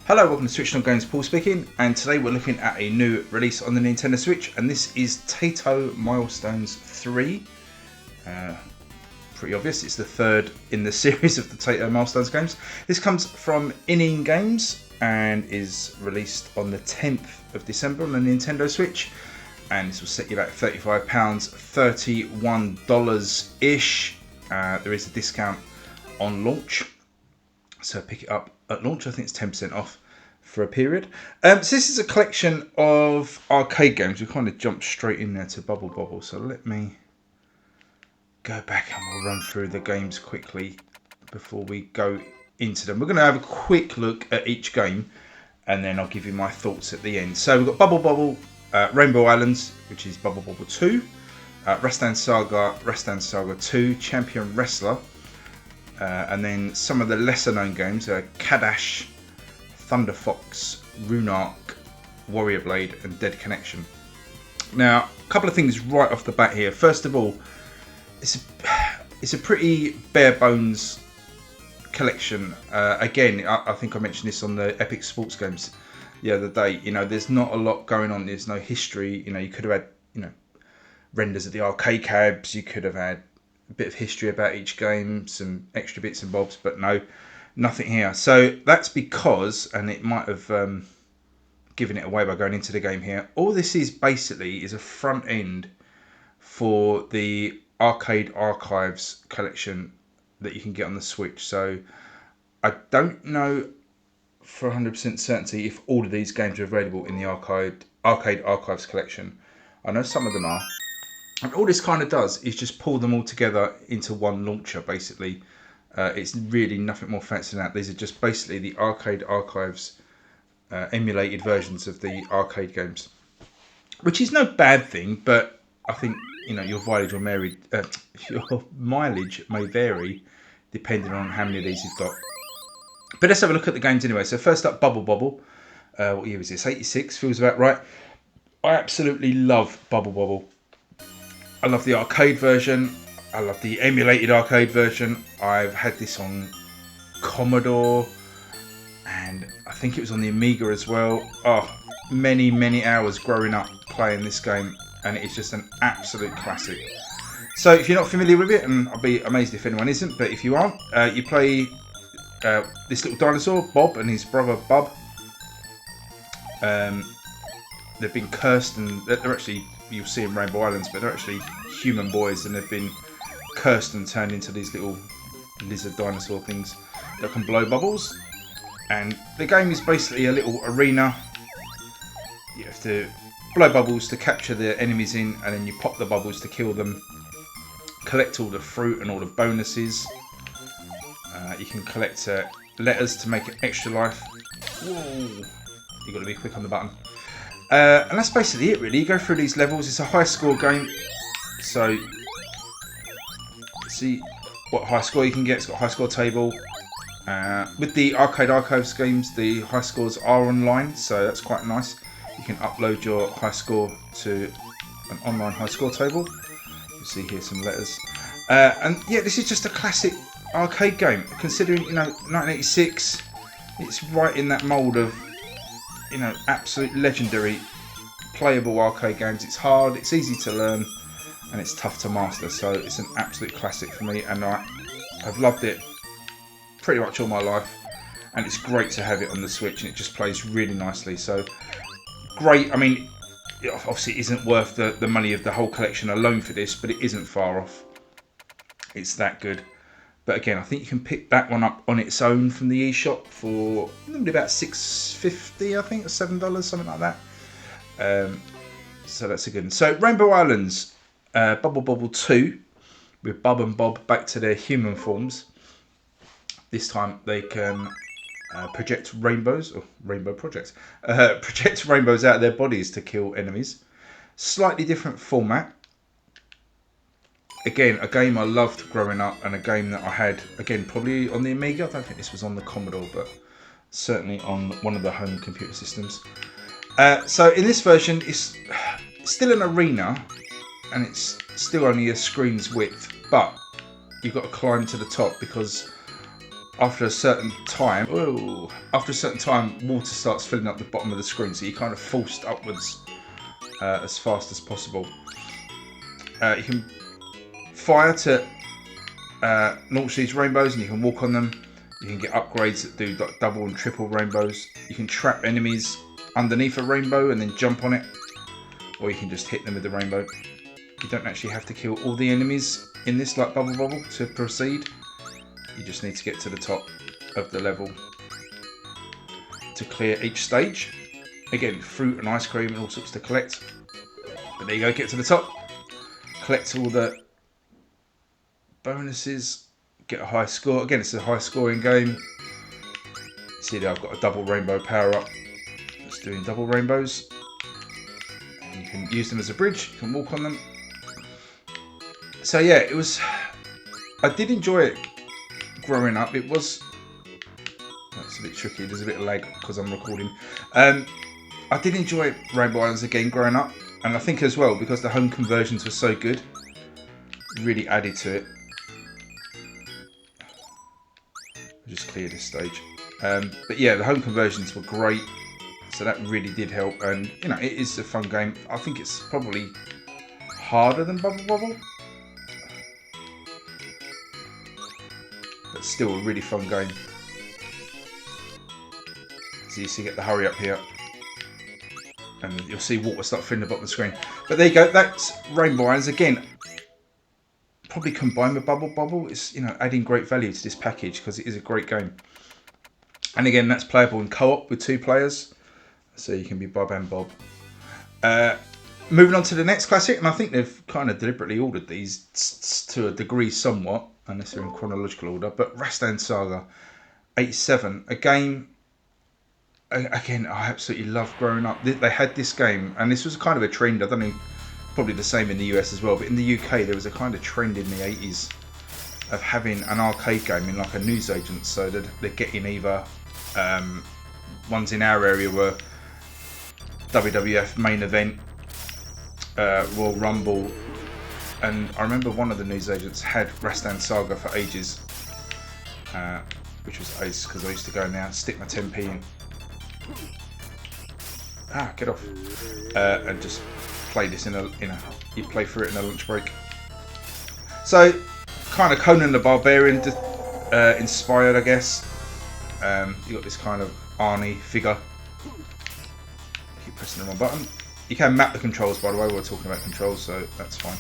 Hello, welcome to SwitchedOn Games, Paul speaking, and today we're looking at a new release on the Nintendo Switch, and this is Taito Milestones 3. Pretty obvious, it's the third in the series of the Taito Milestones games. This comes from Inning Games and is released on the 10th of December on the Nintendo Switch, and this will set you about £35, $31-ish. There is a discount on launch, so pick it up at launch. I think it's 10% off for a period. So this is a collection of arcade games. We kind of jumped straight in there to Bobble. So let me go back and we'll run through the games quickly before we go into them. We're going to have a quick look at each game and then I'll give you my thoughts at the end. So we've got Bobble, Rainbow Islands, which is Bobble 2, Rastan Saga 2, Champion Wrestler, and then some of the lesser known games are Kadash, Thunder Fox, Runar, Warrior Blade and Dead Connection. Now, a couple of things right off the bat here. First of all, it's a pretty bare bones collection. Again, I think I mentioned this on the Epic Sports Games the other day. You know, there's not a lot going on. There's no history. You know, you could have had, renders of the arcade cabs. You could have had a bit of history about each game, some extra bits and bobs, but no, nothing here. So that's because, and it might have given it away by going into the game here, all this is basically is a front end for the Arcade Archives collection that you can get on the Switch. So I don't know for 100% certainty if all of these games are available in the Arcade Archives collection. I know some of them are. And all this kind of does is just pull them all together into one launcher, basically. It's really nothing more fancy than that. These are just basically the Arcade Archives emulated versions of the arcade games, which is no bad thing, but I think your mileage may vary depending on how many of these you've got. But let's have a look at the games anyway. So first up, Bobble. What year is this? 86, feels about right. I absolutely love Bobble. I love the arcade version. I love the emulated arcade version. I've had this on Commodore and I think it was on the Amiga as well. Oh, many hours growing up playing this game, and it is just an absolute classic. So if you're not familiar with it, and I'll be amazed if anyone isn't, but if you aren't, you play this little dinosaur, Bob, and his brother Bub. They've been cursed, and they're actually, you'll see in Rainbow Islands, but they're actually human boys, and they've been cursed and turned into these little lizard dinosaur things that can blow bubbles. And the game is basically a little arena. You have to blow bubbles to capture the enemies in, and then you pop the bubbles to kill them. Collect all the fruit and all the bonuses. You can collect letters to make it extra life. Whoa! You've got to be quick on the button. And that's basically it, really. You go through these levels. It's a high score game, so see what high score you can get. It's got a high score table. With the Arcade Archives games, the high scores are online, so that's quite nice. You can upload your high score to an online high score table. You see here some letters. And yeah, this is just a classic arcade game. Considering 1986, it's right in that mould of absolute legendary playable arcade games. It's hard, it's easy to learn, and it's tough to master. So it's an absolute classic for me, and I've loved it pretty much all my life. And it's great to have it on the Switch, and it just plays really nicely. So great. I mean, obviously it isn't worth the money of the whole collection alone for this, but it isn't far off. It's that good. But again, I think you can pick that one up on its own from the eShop for normally about $6.50, I think, or $7, something like that. So that's a good one. So Rainbow Islands, Bobble 2, with Bub and Bob back to their human forms. This time they can project rainbows, or rainbow projects, project rainbows out of their bodies to kill enemies. Slightly different format. Again, a game I loved growing up, and a game that I had, again, probably on the Amiga. I don't think this was on the Commodore, but certainly on one of the home computer systems. So in this version, it's still an arena, and it's still only a screen's width, but you've got to climb to the top because after a certain time, water starts filling up the bottom of the screen, so you're kind of forced upwards as fast as possible. You can fire to launch these rainbows, and you can walk on them. You can get upgrades that do like double and triple rainbows. You can trap enemies underneath a rainbow and then jump on it, or you can just hit them with the rainbow. You don't actually have to kill all the enemies in this like Bobble to proceed. You just need to get to the top of the level to clear each stage. Again, fruit and ice cream and all sorts to collect. But there you go, get to the top, collect all the bonuses, get a high score. Again, it's a high scoring game. See there, I've got a double rainbow power up. It's doing double rainbows. You can use them as a bridge, you can walk on them. So yeah, I did enjoy it growing up. It's a bit tricky, there's a bit of lag because I'm recording. I did enjoy Rainbow Islands again growing up, and I think as well because the home conversions were so good, really added to it. I'll just clear this stage. But yeah, the home conversions were great, so that really did help, and you know, it is a fun game. I think it's probably harder than Bobble, but still a really fun game. So you see, get the hurry up here, and you'll see water start filling the bottom of the screen. But there you go, that's Rainbow Islands again. Probably combined with Bobble, it's, you know, adding great value to this package because it is a great game. And again, that's playable in co-op with 2 players, so you can be Bob and Bob. Moving on to the next classic, and I think they've kind of deliberately ordered these to a degree somewhat, unless they're in chronological order, but Rastan Saga 87, a game, again, I absolutely loved growing up. They had this game, and this was kind of a trend, I don't know, probably the same in the US as well, but in the UK there was a kind of trend in the 80s of having an arcade game in like a newsagent, so that they're getting either, ones in our area were WWF Main Event, Royal Rumble, and I remember one of the newsagents had Rastan Saga for ages, which was ace because I used to go in there and stick my 10p in. Get off. And just play this you play through it in a lunch break. So, kind of Conan the Barbarian inspired, I guess. You got this kind of Arnie figure. Keep pressing the wrong button. You can map the controls, by the way. We're talking about controls, so that's fine.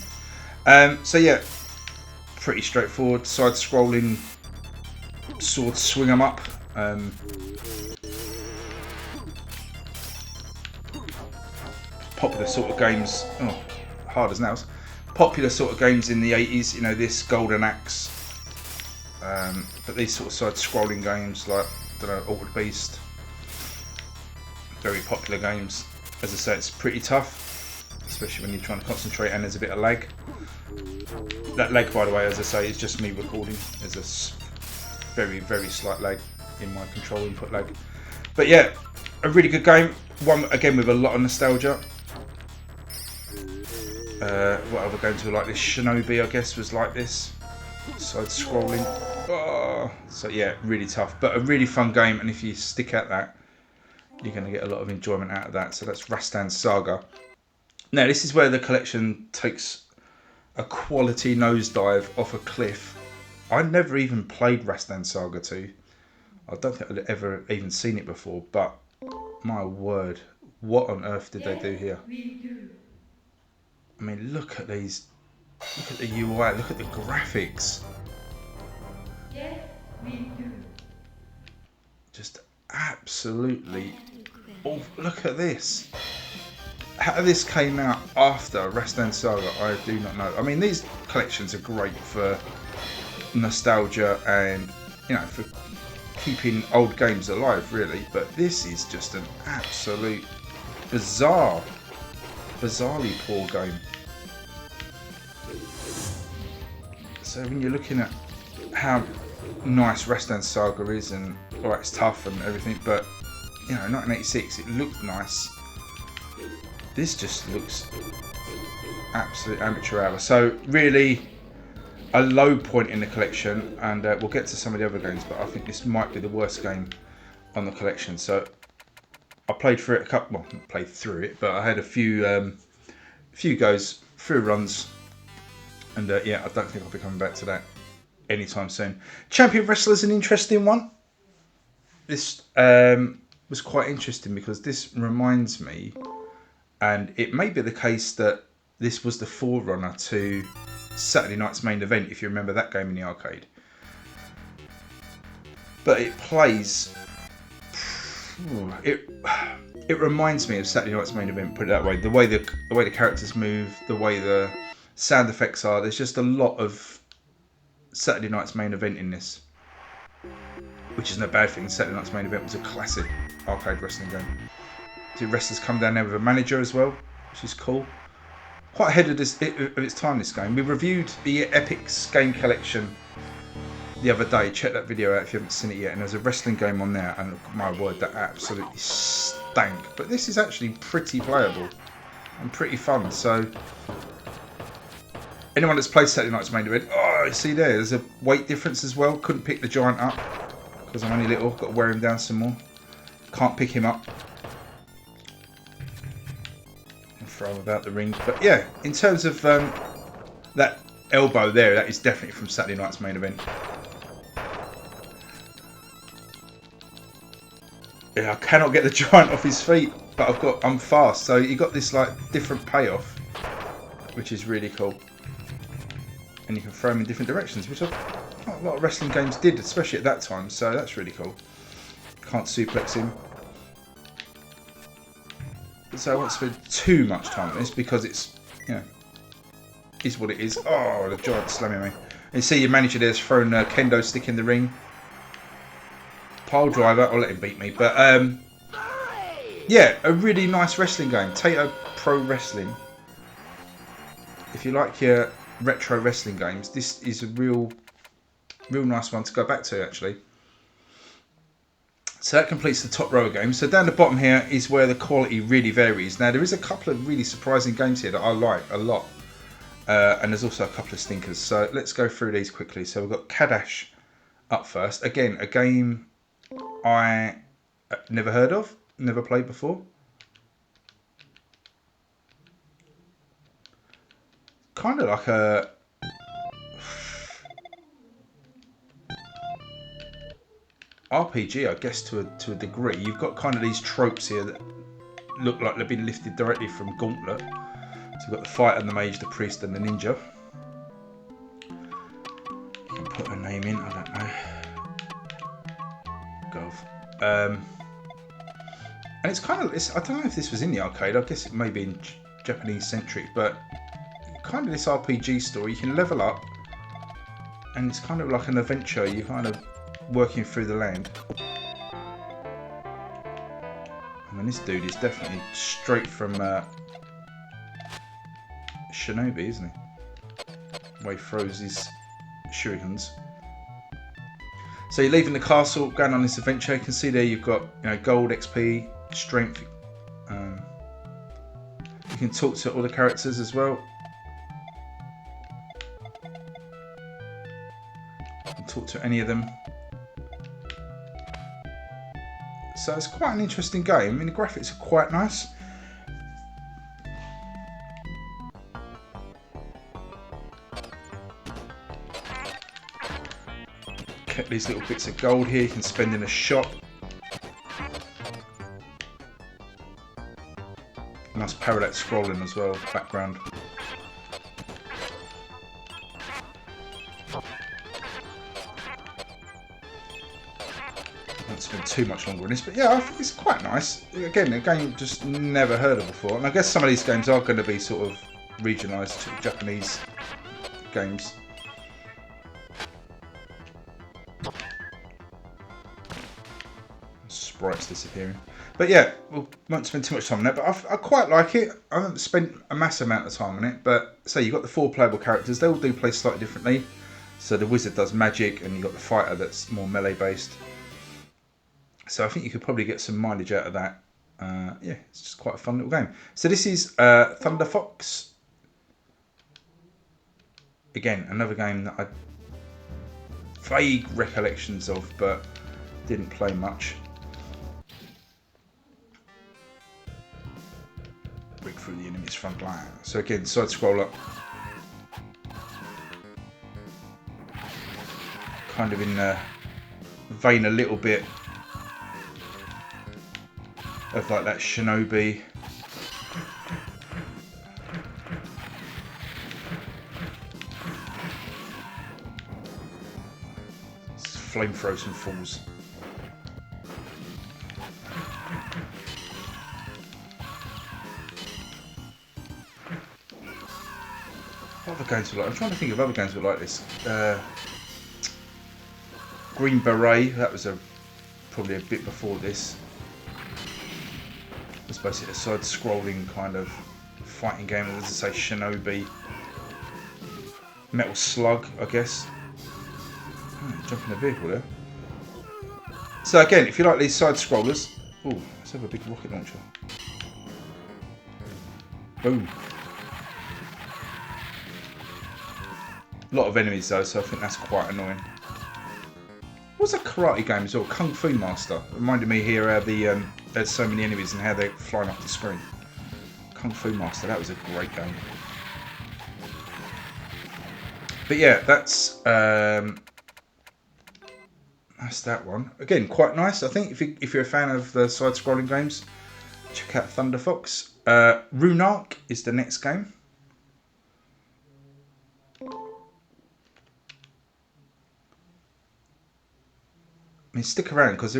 So yeah, pretty straightforward. Side-scrolling sword swing 'em up. Popular sort of games. Oh, hard as nails. Popular sort of games in the 80s. You know, this Golden Axe. But these sort of side-scrolling games like, I don't know, Altered Beast. Very popular games. As I say, it's pretty tough, especially when you're trying to concentrate and there's a bit of lag. That lag, by the way, as I say, is just me recording. There's a very, very slight lag in my control input lag. But yeah, a really good game. One, again, with a lot of nostalgia. What other games were like this? Shinobi, I guess, was like this. Side-scrolling. Oh, so yeah, really tough. But a really fun game, and if you stick at that, you're going to get a lot of enjoyment out of that. So that's Rastan Saga. Now, this is where the collection takes a quality nosedive off a cliff. I never even played Rastan Saga 2. I don't think I'd ever even seen it before, but my word, what on earth did they do here? I mean, look at these. Look at the UI, look at the graphics. Just absolutely. Oh, look at this. How this came out after Rastan Saga, I do not know. I mean, these collections are great for nostalgia and, you know, for keeping old games alive, really. But this is just an absolute bizarrely poor game. So when you're looking at how nice Rastan Saga is, and alright, it's tough and everything, but you know, 1986, it looked nice. This just looks absolute amateur hour. So really, a low point in the collection, and we'll get to some of the other games, but I think this might be the worst game on the collection. So I played through it a couple, well, not played through it, but I had a few goes, few runs, and yeah, I don't think I'll be coming back to that anytime soon. Champion Wrestler's an interesting one. This was quite interesting because this reminds me, and it may be the case that this was the forerunner to Saturday Night's Main Event, if you remember that game in the arcade. But it plays... It reminds me of Saturday Night's Main Event, put it that way. The way the characters move, the way the sound effects are. There's just a lot of Saturday Night's Main Event in this, which isn't a bad thing. Saturday Night's Main Event was a classic arcade wrestling game. The wrestlers come down there with a manager as well, which is cool. Quite ahead of its time, this game. We reviewed the Epic's game collection the other day. Check that video out if you haven't seen it yet. And there's a wrestling game on there, and my word, that absolutely stank. But this is actually pretty playable and pretty fun. So anyone that's played Saturday Night's Main Event, oh, you see there's a weight difference as well. Couldn't pick the giant up because I'm only little. Got to wear him down some more. Can't pick him up. Throw him about the ring. But yeah, in terms of that elbow there, that is definitely from Saturday Night's Main Event. Yeah, I cannot get the giant off his feet, but I'm fast, so you got this like different payoff, which is really cool. And you can throw him in different directions, which a lot of wrestling games did, especially at that time. So that's really cool. Can't suplex him. So I won't spend too much time on this because it's, you know, is what it is. Oh, the giant slamming me. And you see your manager there's throwing a kendo stick in the ring. Pile driver, I'll let him beat me. But yeah, a really nice wrestling game. Taito Pro Wrestling. If you like your retro wrestling games, this is a real nice one to go back to, actually. So that completes the top row of games. So down the bottom here is where the quality really varies. Now there is a couple of really surprising games here that I like a lot. And there's also a couple of stinkers. So let's go through these quickly. So we've got Kadash up first. Again, a game I never heard of, never played before. Kind of like a... RPG, I guess, to a degree. You've got kind of these tropes here that look like they've been lifted directly from Gauntlet. So you've got the fighter, the mage, the priest, and the ninja. You can put a name in, I don't know. Gov. And it's kind of, I don't know if this was in the arcade. I guess it may be in Japanese centric, but kind of this RPG story. You can level up, and it's kind of like an adventure. You kind of working through the land. I mean, this dude is definitely straight from Shinobi, isn't he? The way he throws his shurikens. So you're leaving the castle, going on this adventure. You can see there you've got, you know, gold, XP, strength. You can talk to all the characters as well. You can talk to any of them. So it's quite an interesting game. I mean, the graphics are quite nice. Get these little bits of gold here you can spend in a shop. Nice parallax scrolling as well, background. Spend too much longer on this, but yeah, I think it's quite nice. Again, a game just never heard of before, and I guess some of these games are going to be sort of regionalised to Japanese games. Sprites disappearing, but yeah, we won't spend too much time on it. But I quite like it. I haven't spent a massive amount of time on it, but so you've got the 4 playable characters. They all do play slightly differently. So the wizard does magic, and you've got the fighter that's more melee based. So I think you could probably get some mileage out of that. Yeah, it's just quite a fun little game. So this is Thunder Fox. Again, another game that I vague recollections of, but didn't play much. Break through the enemy's front line. So again, side scroller. Kind of in the vein a little bit of like that Shinobi. Flamethrows and falls. What other games were like? I'm trying to think of other games that were like this. Green Beret, that was probably a bit before this. It's basically a side-scrolling kind of fighting game. As I say, Shinobi, Metal Slug, I guess. Jump in a vehicle there. So again, if you like these side-scrollers, oh, let's have a big rocket launcher. Boom. A lot of enemies though, so I think that's quite annoying. What's a karate game as well? Kung Fu Master. Reminded me here how there's so many enemies and how they're flying up the screen. Kung Fu Master, that was a great game. But yeah, that's that one. Again, quite nice. I think if you're a fan of the side-scrolling games, check out Thunder Fox. Runar is the next game. I mean, stick around because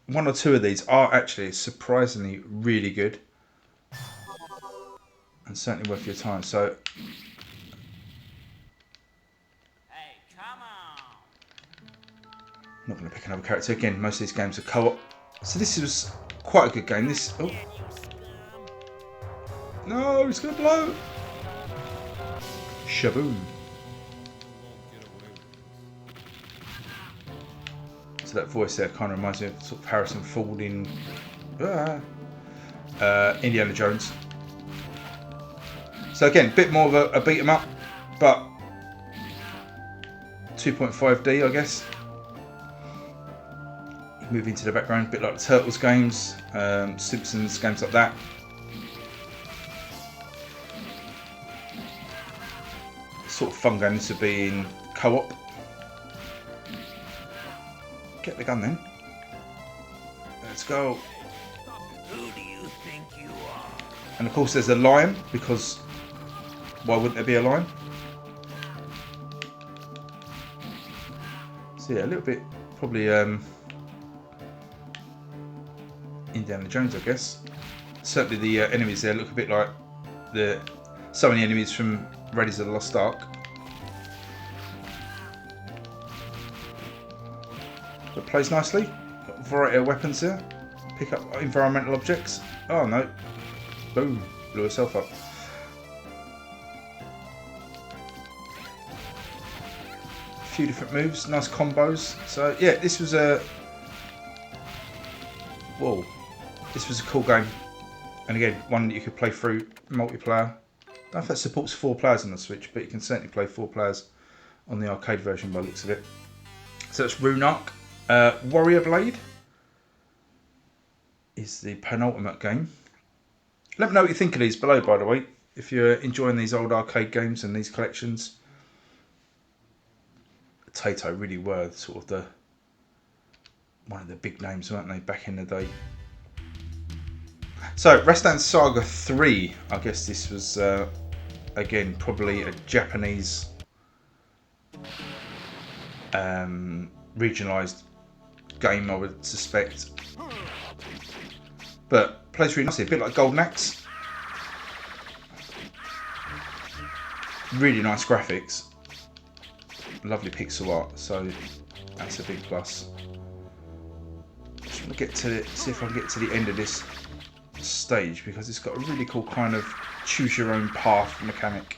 one or two of these are actually surprisingly really good and certainly worth your time. So, hey, come on. I'm not going to pick another character again. Most of these games are co-op. So this was quite a good game. This no, it's going to blow. Shaboom. So that voice there kind of reminds me of sort of Harrison Ford in Indiana Jones. So again, a bit more of a beat 'em up, but 2.5D, I guess. Move into the background, a bit like the Turtles games, Simpsons games like that. Sort of fun games to be in co-op. Get the gun then. Let's go. Who do you think you are? And of course there's a lion, because why wouldn't there be a lion? So yeah, a little bit probably Indiana Jones, I guess. Certainly the enemies there look a bit like some of the enemies from Raiders of the Lost Ark. But plays nicely. Got a variety of weapons here. Pick up environmental objects. Oh no. Boom. Blew herself up. A few different moves. Nice combos. So yeah, this was a... Whoa. This was a cool game. And again, one that you could play through multiplayer. I don't know if that supports 4 players on the Switch, but you can certainly play 4 players on the arcade version by the looks of it. So that's Runar. Warrior Blade is the penultimate game. Let me know what you think of these below, by the way. If you're enjoying these old arcade games and these collections. Taito really were sort of one of the big names, weren't they, back in the day. So, Rastan Saga 3. I guess this was, again, probably a Japanese regionalised game, I would suspect. But plays really nicely, a bit like Golden Axe. Really nice graphics. Lovely pixel art, so that's a big plus. Just want to get to see if I can get to the end of this stage, because it's got a really cool kind of choose your own path mechanic.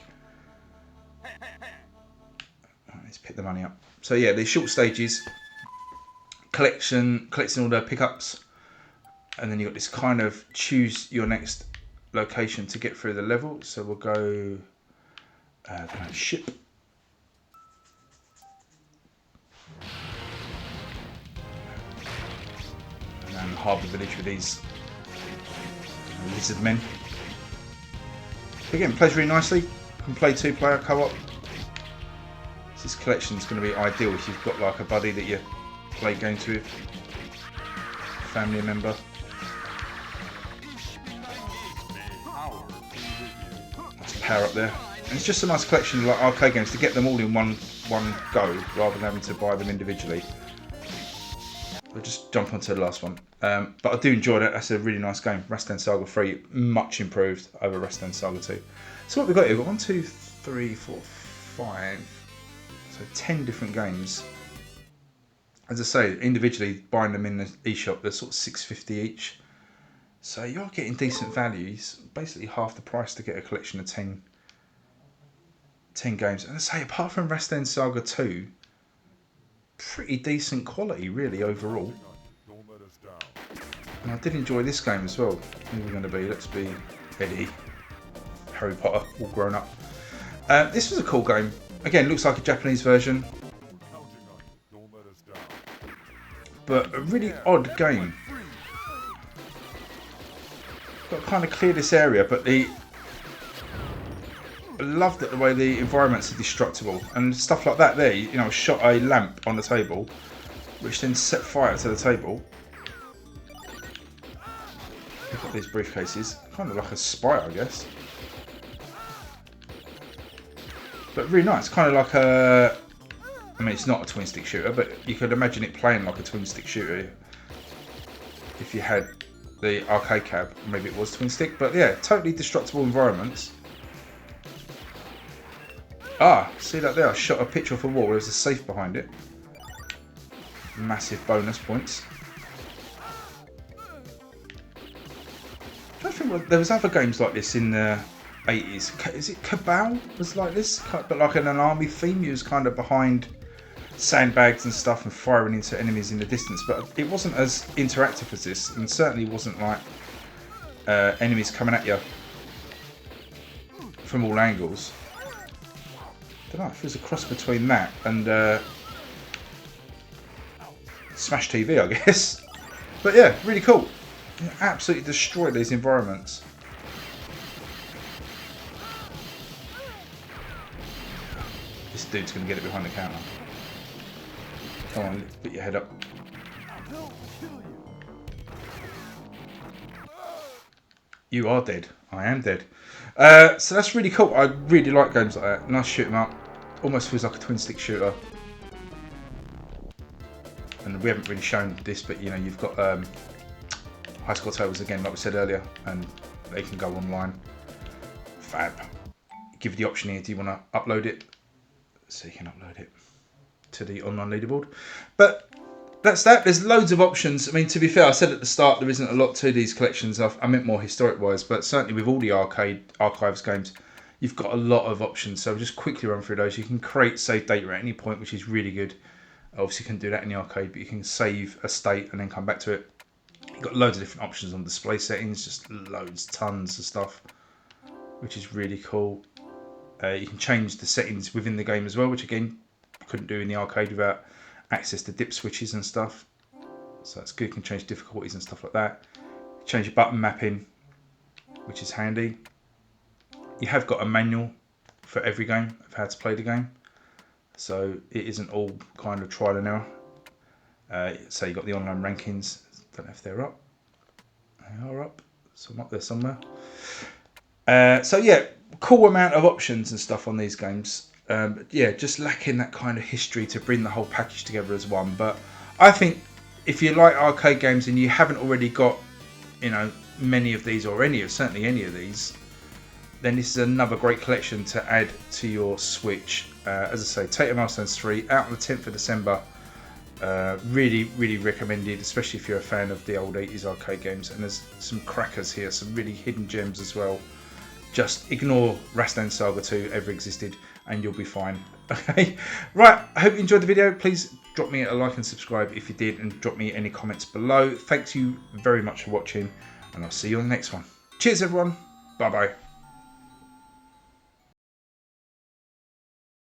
Let's pick the money up. So yeah, these short stages, collecting all the pickups, and then you've got this kind of choose your next location to get through the level. So we'll go ship. harbour village with these lizard men. But again, plays really nicely. You can play 2-player co-op. This collection is going to be ideal if you've got like a buddy that you play games with, family member. That's power up there. And it's just a nice collection of like arcade games to get them all in one go rather than having to buy them individually. I'll just jump onto the last one. But I do enjoy that. That's a really nice game. Rastan Saga 3, much improved over Rastan Saga 2. So what we've got here, we've got 1, 2, 3, 4, 5. So 10 different games. As I say, individually buying them in the eShop, they're sort of $6.50 each. So you're getting decent values. Basically half the price to get a collection of 10 games. And I say, apart from Rastan Saga 2, pretty decent quality really overall. And I did enjoy this game as well. Who are we going to be? Let's be Eddie. Harry Potter, all grown up. This was a cool game. Again, looks like a Japanese version. But a really odd game. Got to kind of clear this area, but I loved it the way the environments are destructible and stuff like that there. You know, shot a lamp on the table, which then set fire to the table. Look at these briefcases, kind of like a spy, I guess. But really nice, kind of like a... I mean, it's not a twin stick shooter, but you could imagine it playing like a twin stick shooter if you had the arcade cab. Maybe it was twin stick, but yeah, totally destructible environments. Ah, see that there? I shot a picture off a wall. There's a safe behind it. Massive bonus points. I don't think there was other games like this in the 80s. Is it Cabal was like this? But like an army theme. You was kind of behind sandbags and stuff and firing into enemies in the distance. But it wasn't as interactive as this, and certainly wasn't like enemies coming at you from all angles. I don't know, it feels a cross between that and Smash TV, I guess. But yeah, really cool. You absolutely destroy these environments. This dude's going to get it behind the counter. Come on, put your head up. You are dead. I am dead. So that's really cool. I really like games like that. Nice shoot 'em up. Almost feels like a twin stick shooter. And we haven't really shown this, but you know, you've got high score tables again, like we said earlier, and they can go online. Fab. Give you the option here, do you want to upload it? So you can upload it to the online leaderboard. But that's that. There's loads of options. I mean, to be fair, I said at the start there isn't a lot to these collections. I meant more historic wise, but certainly with all the archives games, you've got a lot of options. So I'll just quickly run through those. You can create save data at any point, which is really good. Obviously, you can do that in the arcade, but you can save a state and then come back to it. You've got loads of different options on display settings, just loads, tons of stuff, which is really cool. You can change the settings within the game as well, which again, you couldn't do in the arcade without access to dip switches and stuff. So that's good. You can change difficulties and stuff like that. Change your button mapping, which is handy. You have got a manual for every game of how to play the game. So it isn't all kind of trial and error. So you've got the online rankings. Don't know if they're up. They are up. So I'm up there somewhere. So yeah, cool amount of options and stuff on these games. Yeah, just lacking that kind of history to bring the whole package together as one. But I think if you like arcade games and you haven't already got, you know, many of these or certainly any of these, then this is another great collection to add to your Switch. As I say, Taito Milestones 3 out on the 10th of December. Really, really recommended, especially if you're a fan of the old 80s arcade games. And there's some crackers here, some really hidden gems as well. Just ignore Rastan Saga 2 ever existed and you'll be fine. Okay, right, I hope you enjoyed the video. Please drop me a like and subscribe if you did, and drop me any comments below. Thanks you very much for watching, and I'll see you on the next one. Cheers everyone, bye bye.